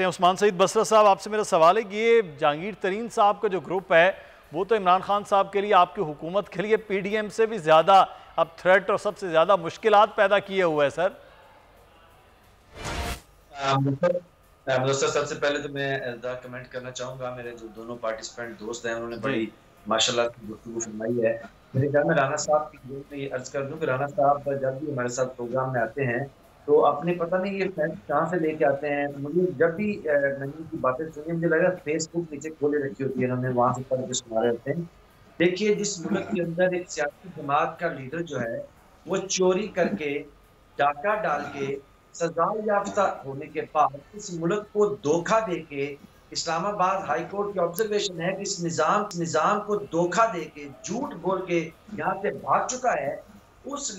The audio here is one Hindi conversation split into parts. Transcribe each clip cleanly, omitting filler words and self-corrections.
सकते हैं। उस्मान सईद बसरा साहब, आपसे मेरा सवाल है कि ये जहांगीर तरीन साहब का जो ग्रुप है वो तो इमरान खान साहब के लिए, आपकी हुकूमत के लिए पीडीएम से भी ज़्यादा अब थ्रेट और सबसे ज़्यादा मुश्किलात पैदा किए हुए है सर। मुदस्सर, सबसे पहले तो मैं कमेंट करना चाहूंगा, मेरे जो दोनों पार्टिसिपेंट दोस्त हैं उन्होंने बड़ी माशाल्लाह की गुफ्तगू फरमाई है। मेरे ख्याल में राना साहब की ये अर्ज कर दूं कि राना साहब जब भी हमारे साथ प्रोग्राम में आते हैं तो अपने पता नहीं ये फैक्ट कहाँ से लेके आते हैं। मुझे जब भी मैंने उनकी बातें सुनी मुझे लगा फेसबुक नीचे खोले रखी होती है, उन्होंने वहां से पढ़ के सुना रहे होते हैं। देखिए, जिस मुल्क के अंदर एक सियासी जमात का लीडर जो है वो चोरी करके, डाका डाल के, सजा याफ्ता होने के बाद इस मुल्क को धोखा देके, इस्लामाबाद हाई कोर्ट की ऑब्जर्वेशन है कि इस निजाम को धोखा देके, झूठ बोल के यहाँ से भाग चुका है। उस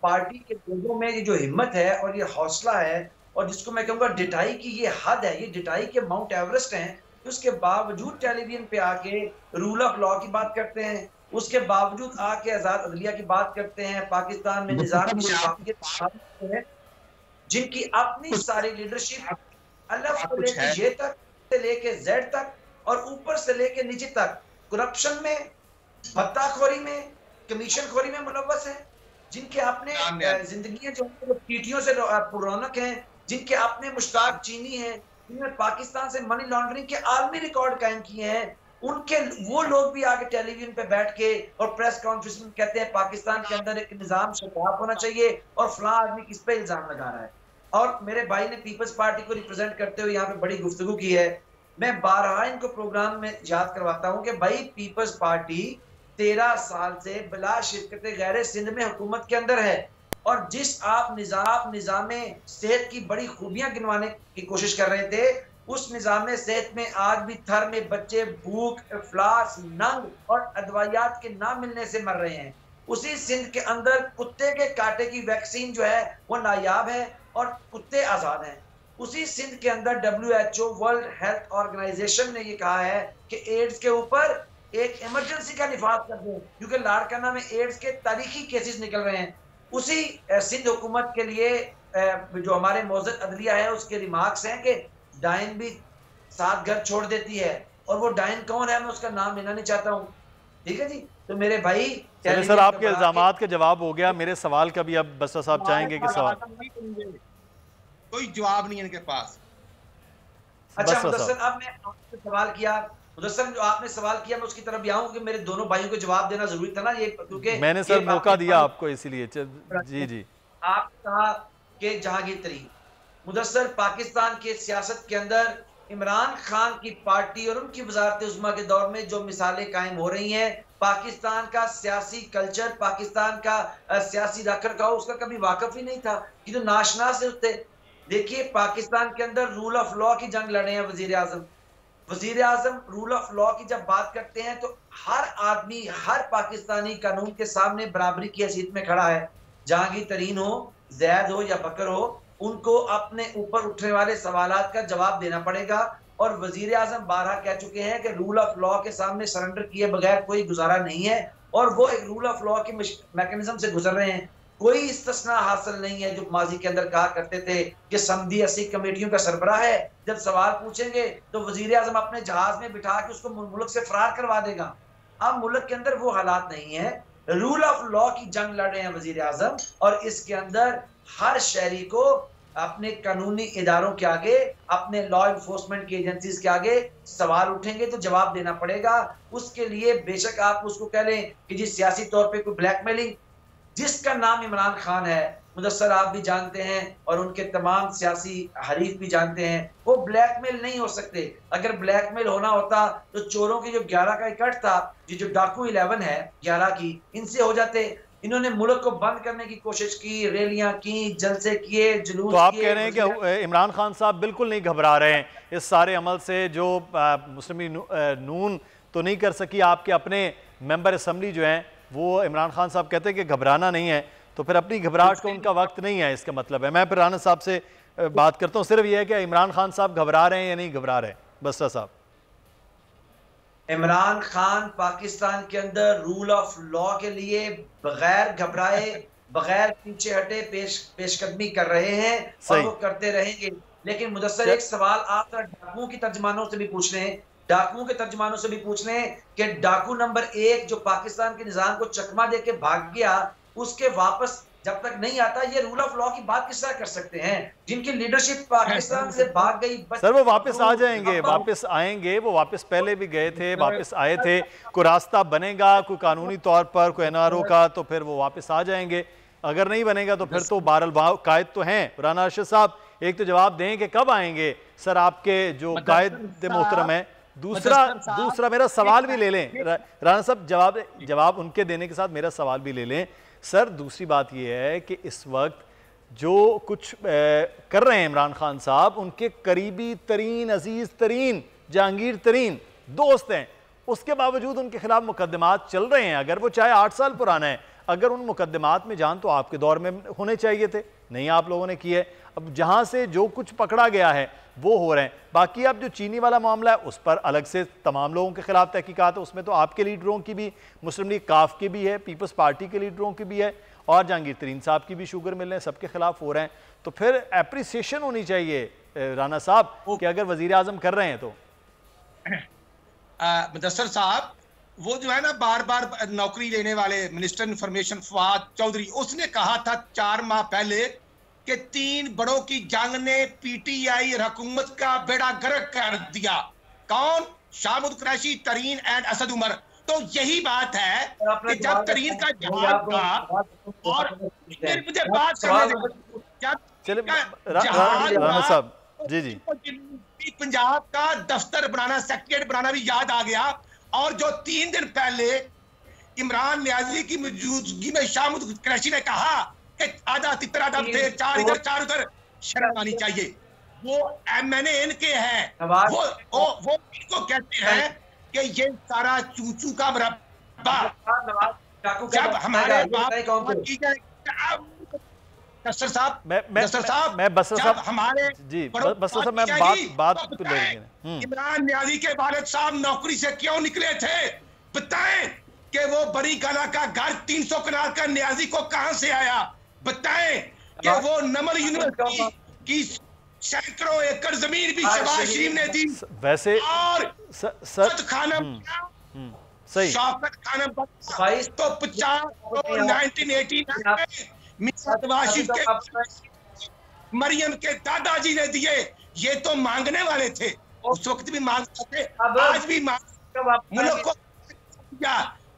पार्टी के लोगों में ये जो हिम्मत है और ये हौसला है, और जिसको मैं कहूँगा डिटाई की ये हद है, ये डिटाई के माउंट एवरेस्ट हैं, उसके बावजूद टेलीविजन पे आके रूल ऑफ लॉ की बात करते हैं, उसके बावजूद आके आजाद अदलिया की बात करते हैं, पाकिस्तान में निजाम की शफाफियत है, जिनकी अपनी सारी लीडरशिप अलफ से लेके ये तक से लेके जेड तक और ऊपर से लेके नीचे तक करप्शन में, भत्ताखोरी में, कमीशन खोरी में मुलव्वस है, जिनके अपने जिंदगी जो चीटियों से रौनक हैं, जिनके अपने मुश्ताक चीनी हैं, जिन्होंने पाकिस्तान से मनी लॉन्ड्रिंग के आलमी रिकॉर्ड कायम किए हैं, उनके वो लोग भी आगे टेलीविजन पे बैठ के और प्रेस कॉन्फ्रेंस में कहते हैं पाकिस्तान के अंदर एक निजाम शफाफ होना चाहिए और फलां आदमी किस पे इल्जाम लगा रहा है। और मेरे भाई ने पीपल्स पार्टी को रिप्रेजेंट करते हुए यहाँ पे बड़ी गुफ्तगू की है। मैं बारहा इनको प्रोग्राम में याद करवाता हूँ कि भाई पीपल्स पार्टी 13 साल से बिला शिरकत गैर सिंध में हुकूमत के अंदर है, और जिस आप निजाम सेहत की बड़ी खूबियां गिनवाने की कोशिश कर रहे थे, उस निजाम सेहत में आज भी थर में बच्चे भूख, इफ्लास, नंग और अदवायात के ना मिलने से मर रहे हैं। उसी सिंध के अंदर कुत्ते के कांटे की वैक्सीन जो है वो नायाब है और कुत्ते आजाद हैं। उसी सिंध के अंदर WHO वर्ल्ड हेल्थ ऑर्गेनाइजेशन ने ये कहा है कि एड्स के ऊपर एक इमरजेंसी का निफाज कर दें, क्योंकि लाड़काना में एड्स के तारीखी केसेस निकल रहे हैं। उसी सिंध हुकूमत के लिए जो हमारे मौजूद अदलिया है उसके रिमार्क्स हैं कि डाइन भी 7 घर छोड़ देती है, और वो डाइन कौन है मैं उसका नाम लेना नहीं चाहता हूँ, ठीक है जी। तो मेरे भाई सर, आपके इल्जामात का जवाब हो गया, मेरे सवाल का भी अब बसरा साहब चाहेंगे कि सवाल कोई जवाब नहीं है इनके पास। अच्छा मुदस्सिर, अब मैं आपसे सवाल किया, मुदस्सिर जो आपने सवाल किया मैं उसकी तरफ भी आऊं कि मेरे दोनों भाइयों को जवाब देना जरूरी था ना, ये क्योंकि मैंने सर मौका दिया आपको इसीलिए। जी आप कहा कि जहांगीर तरीन, मुदस्सिर पाकिस्तान के सियासत के अंदर इमरान खान की पार्टी और उनकी वजारत उज़्मा के दौर में जो मिसालें कायम हो रही हैं, पाकिस्तान का सियासी कल्चर, पाकिस्तान का सियासी रखरखाव उसका कभी वाकफ ही नहीं था, कि जो नाशनास थे। देखिए, पाकिस्तान के अंदर रूल ऑफ लॉ की जंग लड़े हैं वजीर आजम रूल ऑफ लॉ की जब बात करते हैं तो हर आदमी, हर पाकिस्तानी कानून के सामने बराबरी की हैसियत में खड़ा है। जहांगीर तरीन हो, जैद हो या बकर हो, उनको अपने ऊपर उठने वाले सवालात का जवाब देना पड़ेगा। और वजीर आजम बारहा कह चुके हैं कि रूल ऑफ लॉ के सामने सरेंडर किए बगैर कोई गुजारा नहीं है, और वो एक रूल ऑफ लॉ के मैकेनिज्म से गुजर रहे हैं। कोई इस्तिस्ना हासिल नहीं है जो माजी के अंदर कहा करते थे कि समदी 80 कमेटियों का सरबराह है, जब सवाल पूछेंगे तो वजीर आजम अपने जहाज में बिठा के उसको मुल्क से फरार करवा देगा। अब मुल्क के अंदर वो हालात नहीं है, रूल ऑफ लॉ की जंग लड़ रहे हैं वजीर आजम, और इसके अंदर हर शहरी को अपने कानूनी इदारों के आगे, अपने लॉ इन्फोर्समेंट की एजेंसीज के आगे सवाल उठेंगे तो जवाब देना पड़ेगा। उसके लिए बेशक आप उसको कह लें कि जी सियासी तौर पे कोई ब्लैकमेलिंग, जिसका नाम इमरान खान है, मुदस्सर आप भी जानते हैं और उनके तमाम सियासी हरीफ भी जानते हैं, वो ब्लैकमेल नहीं हो सकते। अगर ब्लैकमेल होना होता तो चोरों की जो 11 का इकट्ठ था, जो डाकू 11 है 11 की, इनसे हो जाते। इन्होंने मुल्क को बंद करने की कोशिश की, रैलियां की, जलसे किए, जुलूस तो आप कह रहे हैं कि इमरान खान साहब बिल्कुल नहीं घबरा रहे हैं इस सारे अमल से, जो मुस्लिम नून तो नहीं कर सकी, आपके अपने मेंबर असम्बली जो हैं वो इमरान खान साहब कहते हैं कि घबराना नहीं है, तो फिर अपनी घबराहट को उनका वक्त नहीं है, इसका मतलब है। मैं फिर राना साहब से बात करता हूँ, सिर्फ ये है कि इमरान खान साहब घबरा रहे हैं या नहीं घबरा रहे हैं। बसरा साहब, इमरान खान पाकिस्तान के अंदर रूल ऑफ लॉ के लिए बगैर घबराए, बगैर पीछे हटे पेशकदमी कर रहे हैं और वो करते रहेंगे। लेकिन मुदस्सर एक सवाल आप डाकुओं की तर्जमानों से भी पूछ लें, डाकुओं के तर्जमानों से भी पूछ लें कि डाकू नंबर 1 जो पाकिस्तान के निजाम को चकमा देके भाग गया, उसके वापस जब तक नहीं आता, ये रूल ऑफ लॉ की बात किस तरह कर सकते हैं? जिनकी लीडरशिप पाकिस्तान से भाग गई। सर वो वापस आ जाएंगे, वापस आएंगे, वो वापस पहले भी गए थे, वापस आए थे। कोई रास्ता बनेगा कोई कानूनी तौर पर, कोई एनआरओ का, तो फिर वो वापस आ जाएंगे। अगर नहीं बनेगा तो फिर तो बहरहाल कायद तो हैं। राना अरशद साहब एक तो जवाब दें कि कब आएंगे सर आपके जो कायद मोहतरम है। दूसरा मेरा सवाल भी ले लें राना साहब, जवाब उनके देने के साथ मेरा सवाल भी ले लें सर। दूसरी बात यह है कि इस वक्त जो कुछ कर रहे हैं इमरान खान साहब, उनके करीबी तरीन, अजीज तरीन, जहांगीर तरीन दोस्त हैं, उसके बावजूद उनके खिलाफ मुकदमात चल रहे हैं। अगर वो चाहे 8 साल पुराना है, अगर उन मुकदमात में जान तो आपके दौर में होने चाहिए थे, नहीं आप लोगों ने किए। अब जहां से जो कुछ पकड़ा गया है वो हो रहे हैं। बाकी अब जो चीनी वाला मामला है उस पर अलग से तमाम लोगों के खिलाफ तहकीकात है, उसमें तो आपके लीडरों की भी, मुस्लिम लीग काफ की भी है, पीपल्स पार्टी के लीडरों की भी है, और जहांगीर तरीन साहब की भी शुगर मिल रहे हैं, सबके खिलाफ हो रहे हैं। तो फिर एप्रिसिएशन होनी चाहिए राना साहब कि अगर वजीर आजम कर रहे हैं तो। मुदस्सर साहब, वो जो है ना बार बार नौकरी लेने वाले मिनिस्टर इंफॉर्मेशन फवाद चौधरी, उसने कहा था 4 माह पहले कि 3 बड़ों की जंग ने पीटीआई हुकूमत का बेड़ा गर्क कर दिया। कौन? शामुद कुरैशी, तरीन एंड असद उमर। तो यही बात है कि जब तरीन का जहाज था, और मुझे बात करने दो, जब राना साहब जी पंजाब का दफ्तर बनाना, सेक्रेटरीट बनाना भी याद आ गया। और जो 3 दिन पहले इमरान नियाजी की मौजूदगी में शामुद कुरैशी ने कहा कि आधा तितरा दम थे, 4 इधर 4 उधर, शर्म आनी चाहिए। वो MNN के हैं, वो इनको कहते हैं कि ये सारा चूचू का मरब्बा। जब हमारे बसर साहब हमारे जी बसर साहब मैं बात इमरान नियाजी के वालिद साहब नौकरी से क्यों निकले थे? बताएं कि वो बड़ी गला का घर 300 कनाल का नियाजी को कहां से आया? बताएं कि वो नमल यूनिवर्सिटी की सैकड़ों एकड़ जमीन भी शहबाज शरीफ ने दी। वैसे और खानम सही शौकत खानम तो 1989 में मरियम के दादाजी ने दिए। ये तो मांगने वाले थे, उस वक्त भी मांगते थे, आज भी मुल्क को।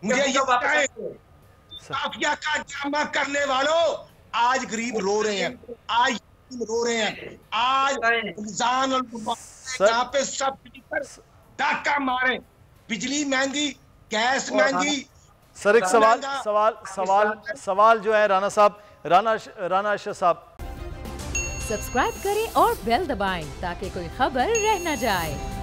मुझे ये बताएं, माफिया का ड्रामा करने वालों, आज गरीब रो रहे हैं, आज रो रहे हैं, आज रमजान और यहाँ पे सब डाका मारे, बिजली महंगी, गैस महंगी। सर एक सवाल जो है राना साहब, राना अरशद साहब, सब्सक्राइब करें और बेल दबाएं ताकि कोई खबर रह न जाए।